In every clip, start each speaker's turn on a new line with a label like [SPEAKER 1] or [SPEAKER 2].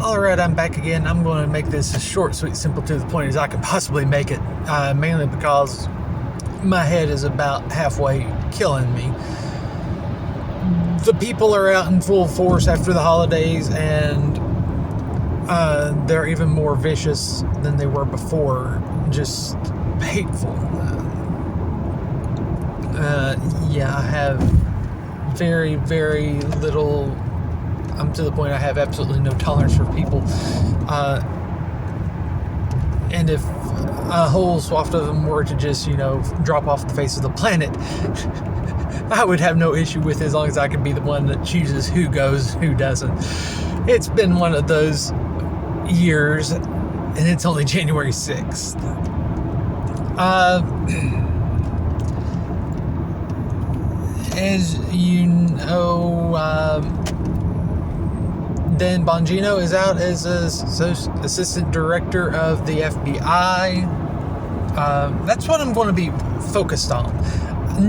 [SPEAKER 1] Alright, I'm back again. I'm going to make this as short, sweet, simple, to the point as I can possibly make it. Mainly because my head is about halfway killing me. The people are out in full force after the holidays, and they're even more vicious than they were before. Just hateful. I have very, very little... I'm to the point I have absolutely no tolerance for people. And if a whole swath of them were to just, drop off the face of the planet, I would have no issue with it as long as I could be the one that chooses who goes, who doesn't. It's been one of those years, and it's only January 6th. As you know, Dan Bongino is out as assistant director of the FBI. That's what I'm going to be focused on.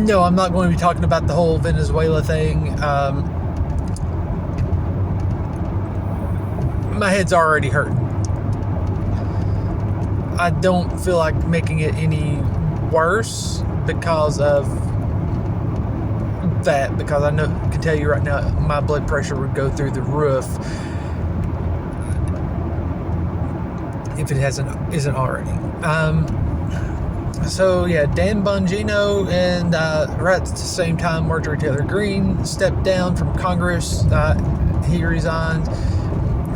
[SPEAKER 1] No, I'm not going to be talking about the whole Venezuela thing. My head's already hurting. I don't feel like making it any worse because of that, because I can tell you right now my blood pressure would go through the roof if it isn't already. Dan Bongino and right at the same time Marjorie Taylor Greene stepped down from Congress. He resigned.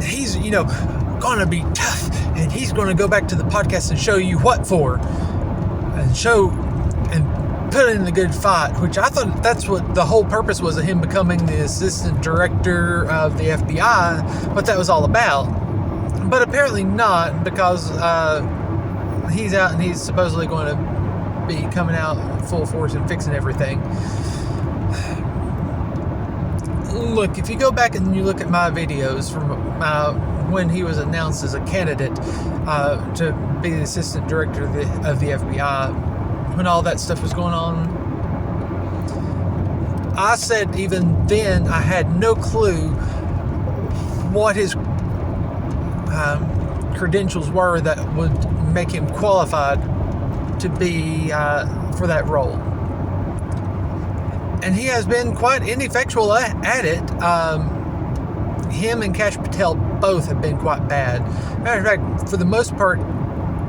[SPEAKER 1] He's going to be tough, and he's going to go back to the podcast and show you what for, and put in the good fight, which I thought that's what the whole purpose was of him becoming the assistant director of the FBI, what that was all about. But apparently not, because he's out and he's supposedly going to be coming out full force and fixing everything. Look, if you go back and you look at my videos from when he was announced as a candidate to be the assistant director of the FBI, when all that stuff was going on, I said even then I had no clue what his credentials were that would make him qualified to be for that role. And he has been quite ineffectual at it. Him and Kash Patel both have been quite bad. Matter of fact, for the most part,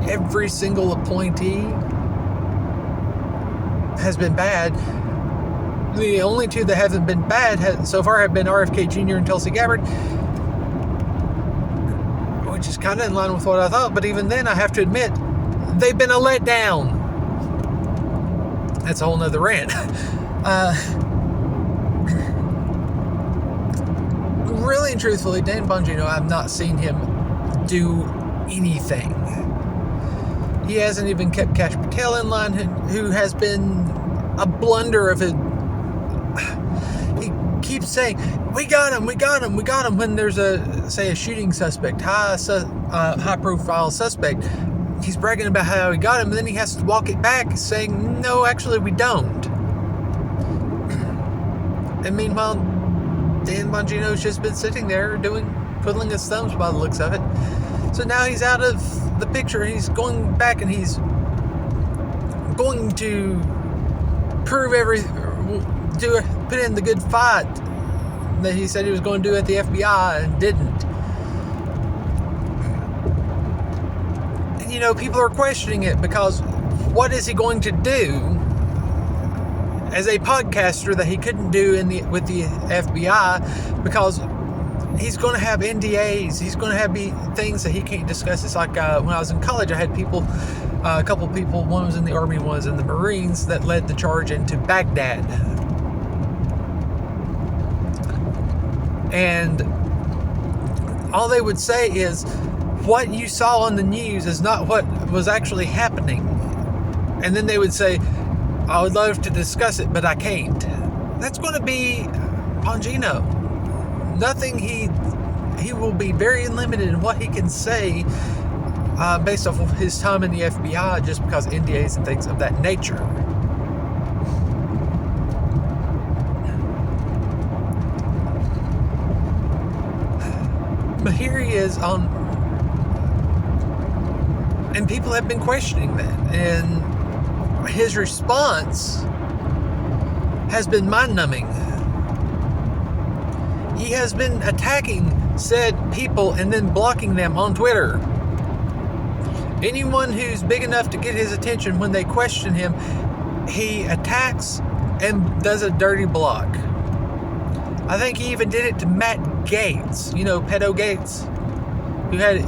[SPEAKER 1] every single appointee has been bad. The only two that haven't been bad so far have been RFK Jr. and Tulsi Gabbard, which is kind of in line with what I thought. But even then, I have to admit, they've been a letdown. That's a whole nother rant. Really and truthfully, Dan Bongino, I've not seen him do anything. He hasn't even kept Kash Patel in line, who has been a blunder of it. He keeps saying, we got him, when there's a shooting suspect, high profile suspect. He's bragging about how he got him, and then he has to walk it back saying, no, actually we don't. And meanwhile, Dan Bongino's just been sitting there twiddling his thumbs by the looks of it. So now he's out of the picture. He's going back and he's going to put in the good fight that he said he was going to do at the FBI and didn't. And people are questioning it, because what is he going to do as a podcaster that he couldn't do with the FBI, because he's going to have NDAs. He's going to have things that he can't discuss. It's like when I was in college, I had a couple people, one was in the Army, one was in the Marines, that led the charge into Baghdad. And all they would say is, what you saw on the news is not what was actually happening. And then they would say, I would love to discuss it, but I can't. That's going to be Bongino. Nothing. He will be very limited in what he can say based off of his time in the FBI, just because NDAs and things of that nature. But here he is on, and people have been questioning that, and his response has been mind-numbing. He has been attacking said people and then blocking them on Twitter. Anyone who's big enough to get his attention when they question him, he attacks and does a dirty block. I think he even did it to Matt Gaetz, pedo Gaetz, who had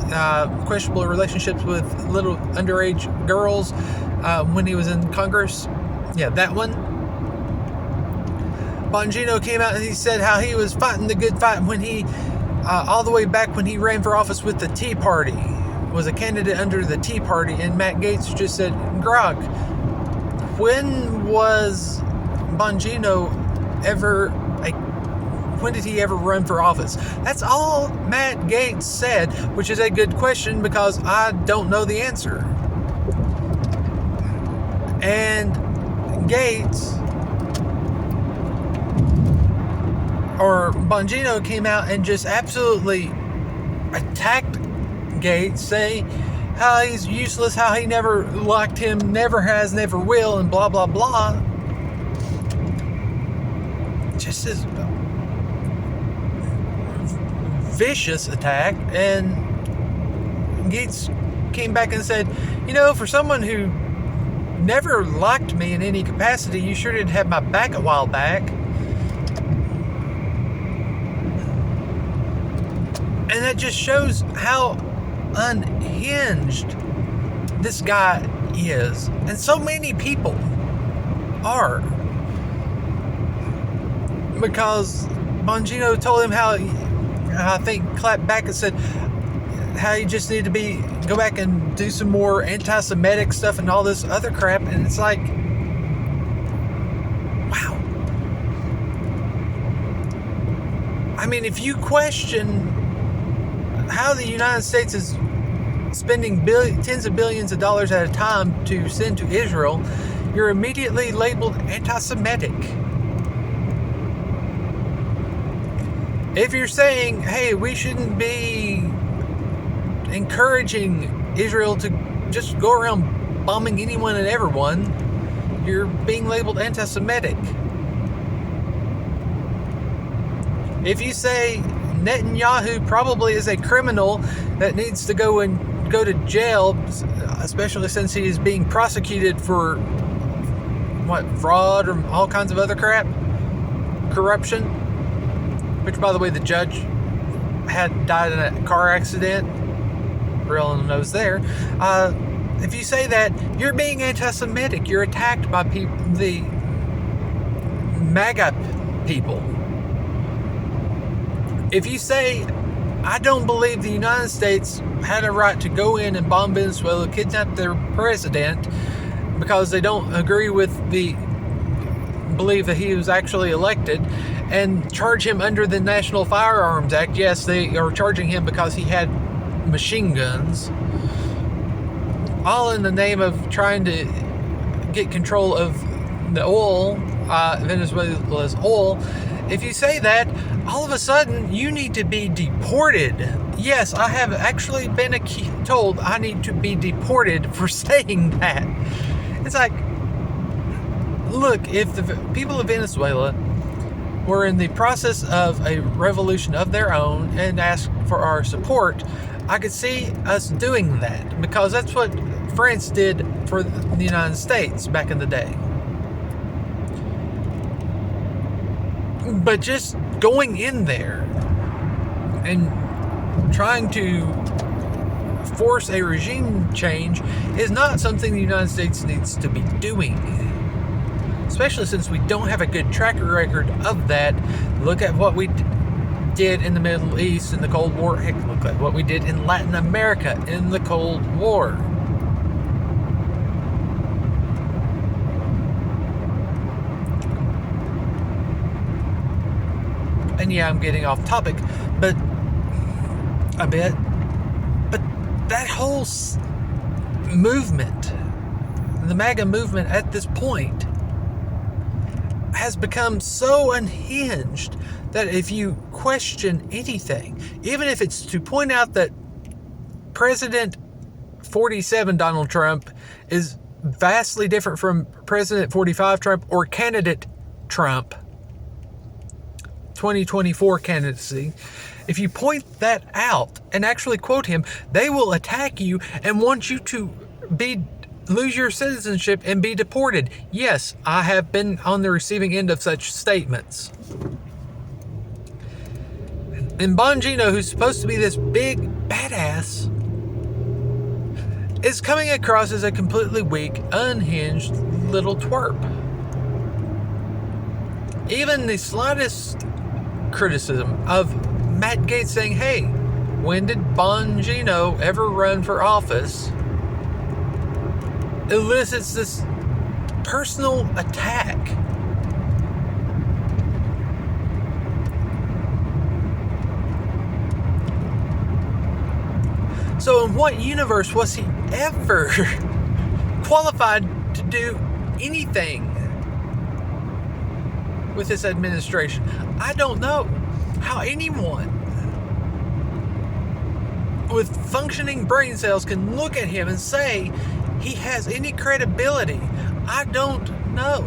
[SPEAKER 1] questionable relationships with little underage girls when he was in Congress. Yeah, that one. Bongino came out and he said how he was fighting the good fight when he, all the way back when he ran for office with the Tea Party, was a candidate under the Tea Party, and Matt Gaetz just said, Grog, when was Bongino when did he ever run for office? That's all Matt Gaetz said, which is a good question because I don't know the answer. And Bongino came out and just absolutely attacked Gaetz, saying how he's useless, how he never liked him, never has, never will, and blah, blah, blah. Just as vicious attack. And Gaetz came back and said, for someone who never liked me in any capacity, you sure did have my back a while back. And that just shows how unhinged this guy is. And so many people are. Because Bongino told him how, I think, clapped back and said how he just needed to go back and do some more anti-Semitic stuff and all this other crap. And it's like, wow. I mean, if you question how the United States is spending tens of billions of dollars at a time to send to Israel, you're immediately labeled anti-Semitic. If you're saying, hey, we shouldn't be encouraging Israel to just go around bombing anyone and everyone, you're being labeled anti-Semitic. If you say Netanyahu probably is a criminal that needs to go to jail, especially since he is being prosecuted for fraud or all kinds of other crap, corruption, which, by the way, the judge had died in a car accident. Real on the nose there. If you say that, you're being anti-Semitic. You're attacked by the MAGA people. If you say, I don't believe the United States had a right to go in and bomb Venezuela, kidnap their president because they don't agree with believe that he was actually elected, and charge him under the National Firearms Act. Yes, they are charging him because he had machine guns, all in the name of trying to get control of the oil, Venezuela's oil. If you say that, all of a sudden you need to be deported. Yes, I have actually been told I need to be deported for saying that. It's like, look, if the people of Venezuela were in the process of a revolution of their own and asked for our support, I could see us doing that, because that's what France did for the United States back in the day. But just going in there and trying to force a regime change is not something the United States needs to be doing. Especially since we don't have a good track record of that. Look at what we did in the Middle East in the Cold War. Heck, look at what we did in Latin America in the Cold War. And yeah, I'm getting off topic, but a bit. But that whole movement, the MAGA movement at this point, has become so unhinged that if you question anything, even if it's to point out that President 47 Donald Trump is vastly different from President 45 Trump or candidate Trump, 2024 candidacy, if you point that out and actually quote him, they will attack you and want you to lose your citizenship and be deported. Yes, I have been on the receiving end of such statements. And Bongino, who's supposed to be this big badass, is coming across as a completely weak, unhinged little twerp. Even the slightest criticism of Matt Gaetz saying, hey, when did Bongino ever run for office, elicits this personal attack. So in what universe was he ever qualified to do anything with this administration? I don't know how anyone with functioning brain cells can look at him and say he has any credibility. I don't know.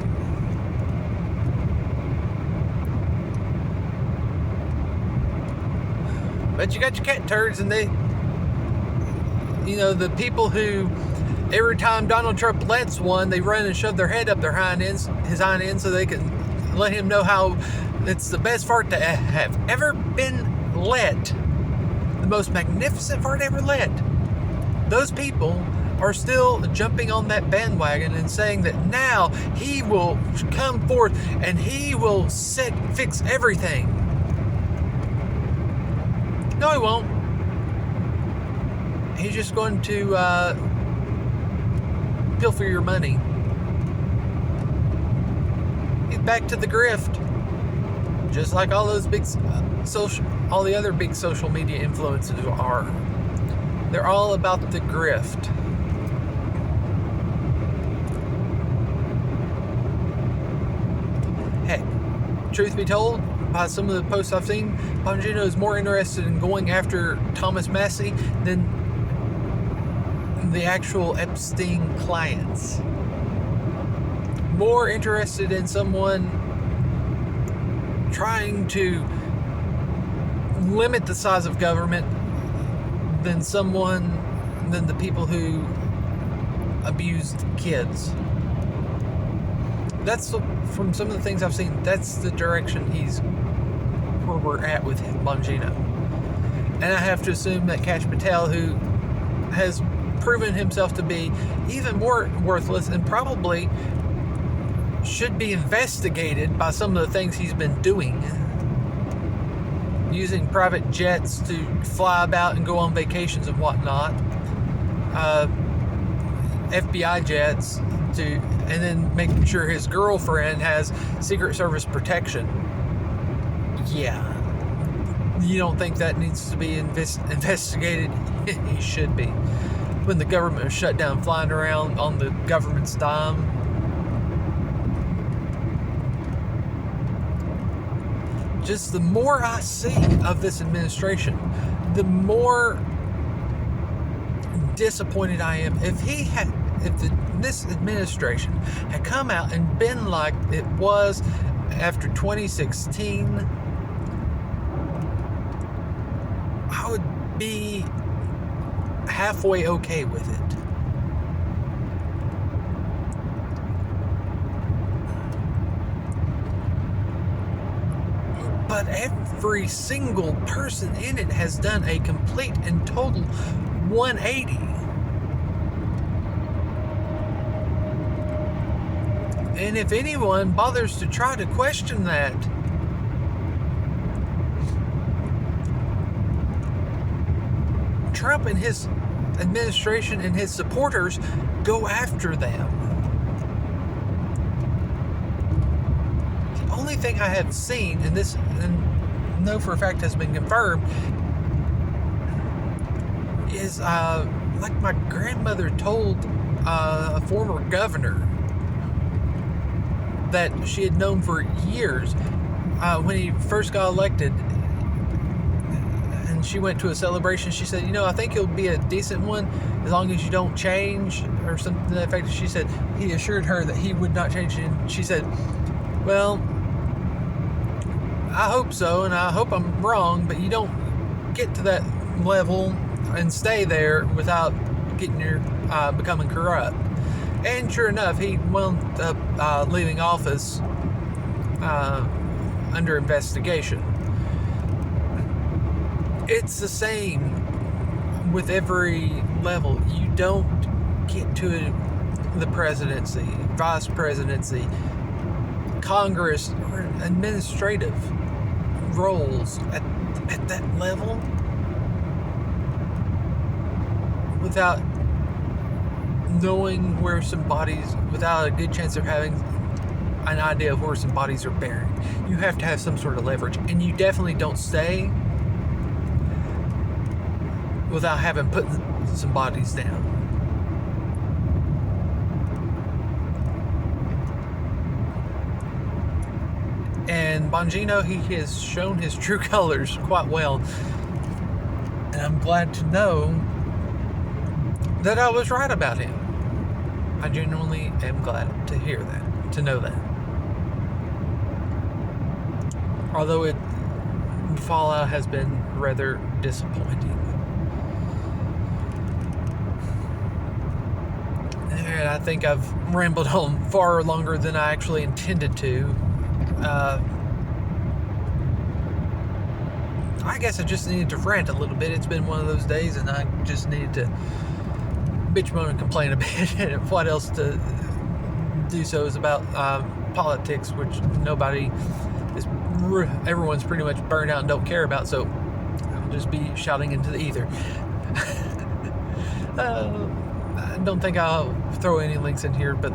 [SPEAKER 1] But you got your cat turds, and they, the people who every time Donald Trump lets one, they run and shove their head up his hind end, so they can let him know how it's the best fart to have ever been let. The most magnificent fart ever let. Those people are still jumping on that bandwagon and saying that now he will come forth and he will fix everything. No, he won't. He's just going to pilfer your money. He's back to the grift, just like all those all the other big social media influencers are. They're all about the grift. Heck, truth be told, by some of the posts I've seen, Bongino is more interested in going after Thomas Massie than the actual Epstein clients. More interested in someone trying to limit the size of government than the people who abused kids. That's from some of the things I've seen. That's the direction where we're at with Bongino. And I have to assume that Kash Patel, who has proven himself to be even more worthless and probably should be investigated by some of the things he's been doing, using private jets to fly about and go on vacations and whatnot, FBI jets and then making sure his girlfriend has Secret Service protection. Yeah, you don't think that needs to be investigated? He should be. When the government was shut down, flying around on the government's dime. Just the more I see of this administration, the disappointed I am. If this administration had come out and been like it was after 2016, I would be halfway okay with it. But every single person in it has done a complete and total 180. And if anyone bothers to try to question that, Trump and his administration and his supporters go after them. The only thing I have seen, and know for a fact has been confirmed, is like my grandmother told a former governor, that she had known for years. When he first got elected, and she went to a celebration, she said, I think he'll be a decent one as long as you don't change, or something to that effect. She said he assured her that he would not change, and she said, well, I hope so, and I hope I'm wrong, but you don't get to that level and stay there without getting becoming corrupt. And sure enough, he wound up leaving office under investigation. It's the same with every level. You don't get to the presidency, vice presidency, Congress, or administrative roles at that level without knowing where some bodies, without a good chance of having an idea of where some bodies are buried. You have to have some sort of leverage, and you definitely don't stay without having put some bodies down. And Bongino, he has shown his true colors quite well, and I'm glad to know that I was right about him. I genuinely am glad to hear that, to know that. Although the fallout has been rather disappointing. And I think I've rambled on far longer than I actually intended to. I guess I just needed to rant a little bit. It's been one of those days, and I just needed to bitch, moan, and complain a bit. And what else to do so is about politics, which everyone's pretty much burned out and don't care about, so I'll just be shouting into the ether. I don't think I'll throw any links in here, but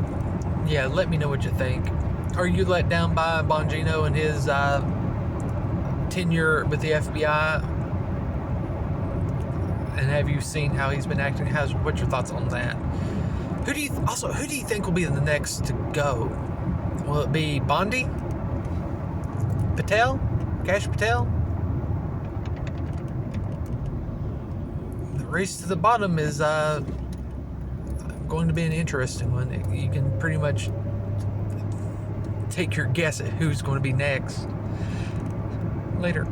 [SPEAKER 1] yeah, let me know what you think. Are you let down by Bongino and his tenure with the FBI? And have you seen how he's been acting? What's your thoughts on that? Who do you think will be the next to go? Will it be Bondi? Patel? Cash Patel? The race to the bottom is going to be an interesting one. You can pretty much take your guess at who's going to be next. Later.